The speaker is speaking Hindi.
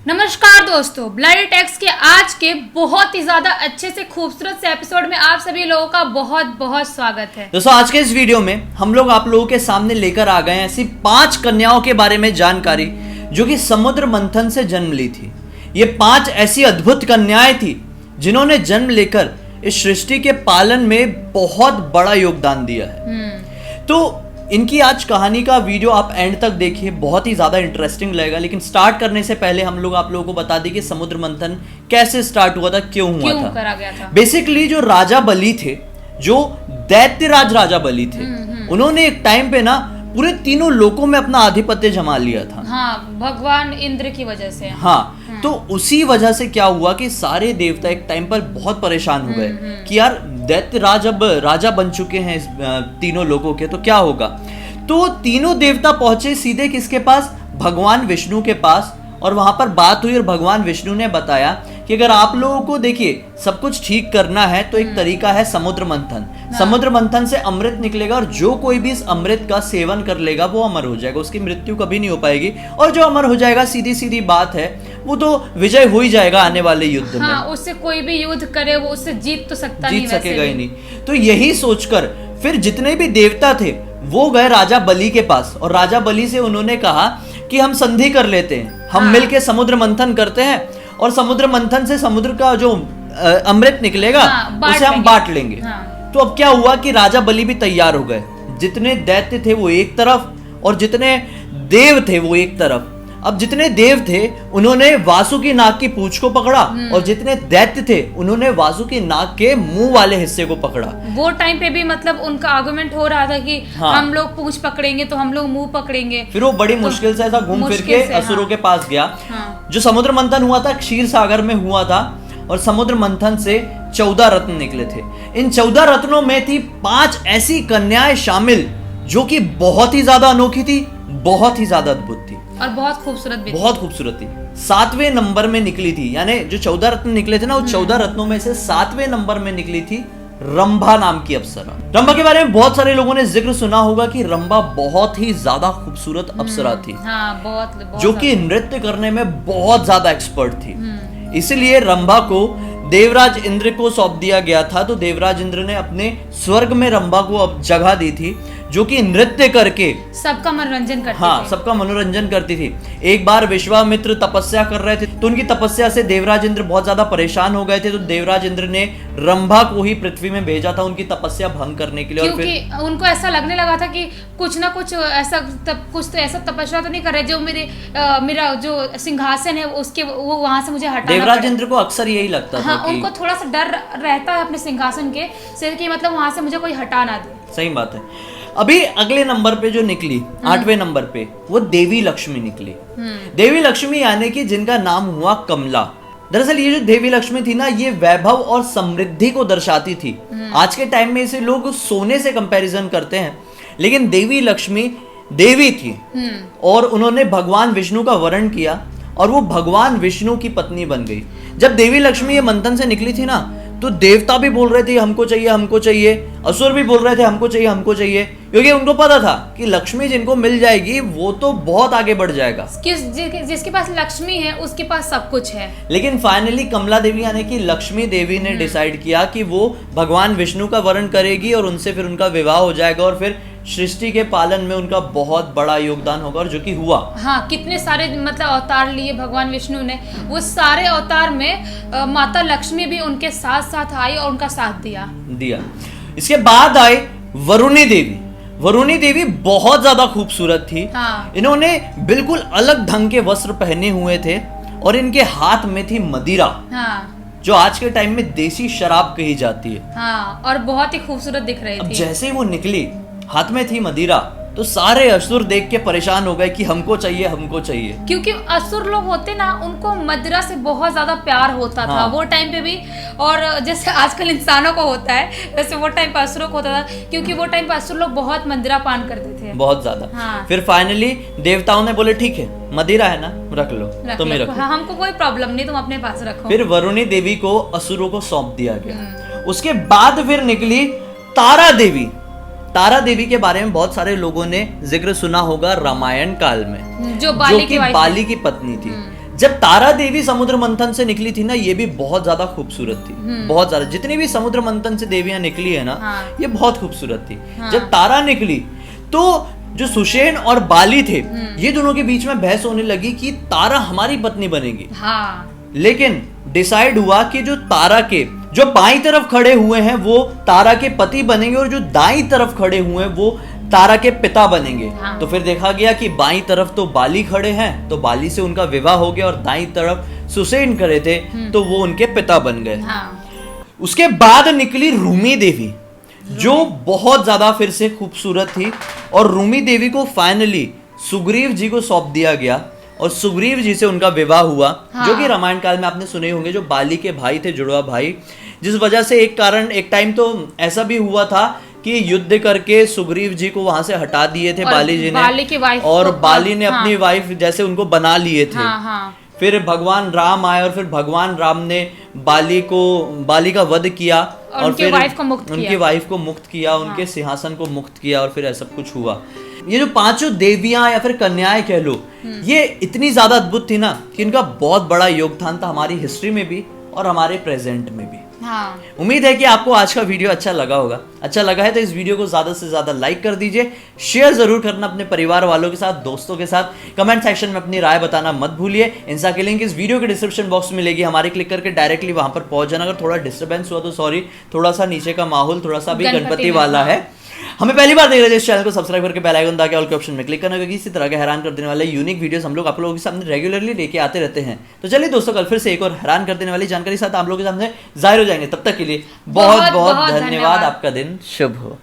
नमस्कार दोस्तों, ब्लडी टेक्स्ट के आज के बहुत ही ज्यादा अच्छे से खूबसूरत से एपिसोड में आप सभी लोगों का बहुत बहुत स्वागत है। दोस्तों आज के इस वीडियो में हम लोग आप लोगों के सामने लेकर आ गए हैं ऐसी 5 कन्याओं के बारे में जानकारी जो कि समुद्र मंथन से जन्म ली थी। ये 5 ऐसी अद्भुत कन्याएं थी जिन्होंने जन्म लेकर इस सृष्टि के पालन में बहुत बड़ा योगदान दिया है। तो इनकी आज कहानी का वीडियो आप एंड तक देखिए, बहुत ही ज्यादा इंटरेस्टिंग लगेगा। लेकिन स्टार्ट करने से पहले हम लोग आप लोगों को बता दें कि समुद्र मंथन कैसे स्टार्ट हुआ था, क्यों करा गया था। बेसिकली जो राजा बलि थे, जो दैत्यराज राजा बलि थे, उन्होंने एक टाइम पे ना पूरे तीनों लोकों में अपना आधिपत्य जमा लिया था। हाँ, भगवान इंद्र की वजह से। हाँ, तो उसी वजह से क्या हुआ कि सारे देवता एक टाइम पर बहुत परेशान हो गए कि यार दैत्यराज अब राजा बन चुके हैं इस तीनों लोगों के, तो क्या होगा। तो तीनों देवता पहुंचे सीधे किसके पास, भगवान विष्णु के पास, और वहां पर बात हुई और भगवान विष्णु ने बताया कि अगर आप लोगों को देखिए सब कुछ ठीक करना है तो एक तरीका है समुद्र मंथन। समुद्र मंथन से अमृत निकलेगा और जो कोई भी इस अमृत का सेवन कर लेगा वो अमर हो जाएगा, उसकी मृत्यु कभी नहीं हो पाएगी। और जो अमर हो जाएगा, सीधी सीधी बात है, वो तो विजय हो ही जाएगा आने वाले युद्ध में। उससे कोई भी युद्ध करे वो उससे जीत तो सकता नहीं, जीत सकेगा ही नहीं। तो यही सोचकर फिर जितने भी देवता थे वो गए राजा बलि के पास, और राजा बलि से उन्होंने कहा कि हम संधि कर लेते हैं, हम मिलके समुद्र मंथन करते हैं और समुद्र मंथन से समुद्र का जो अमृत निकलेगा उसे हम बांट लेंगे। तो अब क्या हुआ कि राजा बलि भी तैयार हो गए। जितने दैत्य थे वो एक तरफ और जितने देव थे वो एक तरफ। अब जितने देव थे उन्होंने वासुकी नाग की पूंछ को पकड़ा और जितने दैत्य थे उन्होंने वासुकी नाग के मुंह वाले हिस्से को पकड़ा। वो टाइम पे भी मतलब उनका आर्गुमेंट हो रहा था कि हम लोग पूंछ पकड़ेंगे तो हम लोग मुंह पकड़ेंगे। फिर वो बड़ी मुश्किल से ऐसा घूम फिर के असुरों के पास गया। जो समुद्र मंथन हुआ था क्षीर सागर में हुआ था, और समुद्र मंथन से 14 रत्न निकले थे। इन 14 रत्नों में थी 5 ऐसी कन्याएं शामिल जो कि बहुत ही ज्यादा अनोखी थी, बहुत ही ज्यादा अद्भुत थी और बहुत खूबसूरत भी, बहुत खूबसूरत थी। 7वें नंबर में निकली थी, यानी जो 14 रत्न निकले थे ना, वो 14 रत्नों में से 7वें नंबर में निकली थी रंभा नाम की अप्सरा। रंभा के बारे में बहुत सारे लोगों ने जिक्र सुना होगा कि रंभा बहुत ही ज्यादा खूबसूरत अप्सरा थी। बहुत जो कि नृत्य करने में बहुत ज्यादा एक्सपर्ट थी। इसलिए रंभा को देवराज इंद्र को सौंप दिया गया था। तो देवराज इंद्र ने अपने स्वर्ग में रंभा को अब जगह दी थी, जो कि नृत्य करके सबका मनोरंजन करती थी। सबका मनोरंजन करती थी। एक बार विश्वामित्र तपस्या कर रहे थे तो उनकी तपस्या से देवराज इंद्र बहुत ज्यादा परेशान हो गए थे। तो देवराज इंद्र ने रंभा को ही पृथ्वी में भेजा था उनकी तपस्या भंग करने के लिए। क्योंकि और फिर उनको ऐसा लगने लगा था कि कुछ ना कुछ ऐसा कुछ तो ऐसा तपस्या तो नहीं कर रहे जो मेरा जो सिंहासन है उसके वो वहां से मुझे हटाना। देवराज इंद्र को अक्सर यही लगता था कि उनको थोड़ा सा डर रहता है अपने सिंहासन के से कि मतलब वहां से मुझे कोई हटा ना दे। सही बात है। अभी अगले नंबर पे जो निकली 8वें नंबर पे वो देवी लक्ष्मी निकली। देवी लक्ष्मी यानी कि जिनका नाम हुआ कमला। दरअसल ये जो देवी लक्ष्मी थी ना, ये वैभव और समृद्धि को दर्शाती थी। आज के टाइम में इसे लोग सोने से कंपैरिजन करते हैं, लेकिन देवी लक्ष्मी देवी थी और उन्होंने भगवान विष्णु का वर्ण किया और वो भगवान विष्णु की पत्नी बन गई। जब देवी लक्ष्मी ये मंथन से निकली थी ना, तो देवता भी बोल रहे थे हमको चाहिए हमको चाहिए, असुर भी बोल रहे थे हमको चाहिए हमको चाहिए, क्योंकि उनको पता था कि लक्ष्मी जिनको मिल जाएगी वो तो बहुत आगे बढ़ जाएगा। जिसके पास लक्ष्मी है उसके पास सब कुछ है। लेकिन फाइनली कमला देवी यानी कि लक्ष्मी देवी ने डिसाइड किया कि वो भगवान विष्णु का वर्ण करेगी और उनसे फिर उनका विवाह हो जाएगा और फिर सृष्टि के पालन में उनका बहुत बड़ा योगदान होगा, और जो कि हुआ। कितने सारे मतलब अवतार लिए भगवान विष्णु ने, वो सारे अवतार में माता लक्ष्मी भी उनके साथ साथ आई और उनका साथ दिया। इसके बाद आए वरुणी देवी। वरुणी देवी बहुत ज्यादा खूबसूरत थी। इन्होंने बिल्कुल अलग ढंग के वस्त्र पहने हुए थे और इनके हाथ में थी मदिरा, जो आज के टाइम में देसी शराब कही जाती है। और बहुत ही खूबसूरत दिख रही थी। जैसे ही वो निकली, हाथ में थी मदिरा, तो सारे असुर देख के परेशान हो गए कि हमको चाहिए हमको चाहिए। क्योंकि असुर लोग होते ना, उनको मदिरा से बहुत ज्यादा प्यार होता था वो टाइम पे भी, और जैसे आजकल इंसानों को होता है वैसे वो टाइम पे असुरों को होता था, क्योंकि वो टाइम पे असुर लोग बहुत मदिरा पान करते थे, बहुत ज्यादा। फिर फाइनली देवताओं ने बोले ठीक है, मदिरा है ना, रख लो, तुम्हें रखो। हमको कोई प्रॉब्लम नहीं, तुम अपने पास रखो। फिर वरुणी देवी को असुरों को सौंप दिया गया। उसके बाद फिर निकली तारा देवी। तारा देवी के बारे में बहुत सारे लोगों ने जिक्र सुना होगा रामायण काल में, जो कि बाली की पत्नी थी। जब तारा देवी समुद्र मंथन से निकली थी ना, ये भी बहुत ज्यादा खूबसूरत थी, बहुत ज्यादा। जितनी भी समुद्र मंथन से देवियां निकली है ना, ये बहुत खूबसूरत थी। जब तारा निकली तो जो सुषेण और बाली थे, ये दोनों के बीच में बहस होने लगी कि तारा हमारी पत्नी बनेगी। लेकिन डिसाइड हुआ कि जो तारा के जो बाईं तरफ खड़े हुए हैं वो तारा के पति बनेंगे, और जो दाईं तरफ खड़े हुए हैं वो तारा के पिता बनेंगे। तो फिर देखा गया कि बाईं तरफ तो बाली खड़े हैं, तो बाली से उनका विवाह हो गया, और दाईं तरफ सुषेण खड़े थे, तो वो उनके पिता बन गए। उसके बाद निकली रूमी देवी, जो बहुत ज्यादा फिर से खूबसूरत थी, और रूमी देवी को फाइनली सुग्रीव जी को सौंप दिया गया, और सुग्रीव जी से उनका विवाह हुआ। जो कि रामायण काल में आपने सुने होंगे, जो बाली के भाई थे, जुड़वा भाई, जिस वजह से एक टाइम तो ऐसा भी हुआ था कि युद्ध करके सुग्रीव जी को वहां से हटा दिए थे बाली जी ने, बाली की वाइफ और बाली ने अपनी वाइफ जैसे उनको बना लिए थे। फिर भगवान राम आए, और फिर भगवान राम ने बाली का वध किया, और फिर उनकी वाइफ को मुक्त किया, उनके सिंहासन को मुक्त किया, और फिर ऐसा कुछ हुआ। ये जो पांचों देवियां या फिर कन्याएं कह लो, ये इतनी ज्यादा अद्भुत थी ना कि इनका बहुत बड़ा योगदान था हमारी हिस्ट्री में भी और हमारे प्रेजेंट में भी। उम्मीद है कि आपको आज का वीडियो अच्छा लगा होगा। अच्छा लगा है तो इस वीडियो को ज्यादा से ज्यादा लाइक कर दीजिए, शेयर जरूर करना अपने परिवार वालों के साथ, दोस्तों के साथ। कमेंट सेक्शन में अपनी राय बताना मत भूलिए। इंस्टा की लिंक इस वीडियो के डिस्क्रिप्शन बॉक्स में मिलेगी, हमारे क्लिक करके डायरेक्टली वहां पर पहुंच जाना। अगर थोड़ा डिस्टर्बेंस हुआ तो सॉरी, थोड़ा सा नीचे का माहौल थोड़ा सा भी गणपति वाला है। हमें पहली बार देख रहे हैं, इस चैनल को सब्सक्राइब करके बेल आइकन दबा के ऑल के ऑप्शन में क्लिक करना, क्योंकि इसी तरह के हैरान कर देने वाले यूनिक वीडियोस हम लोग आप लोगों के सामने रेगुलरली लेके आते रहते हैं। तो चलिए दोस्तों, कल फिर से एक और हैरान कर देने वाली जानकारी साथ आप लोगों के सामने जाहिर हो जाएंगे। तब तक के लिए बहुत बहुत धन्यवाद। आपका दिन शुभ हो।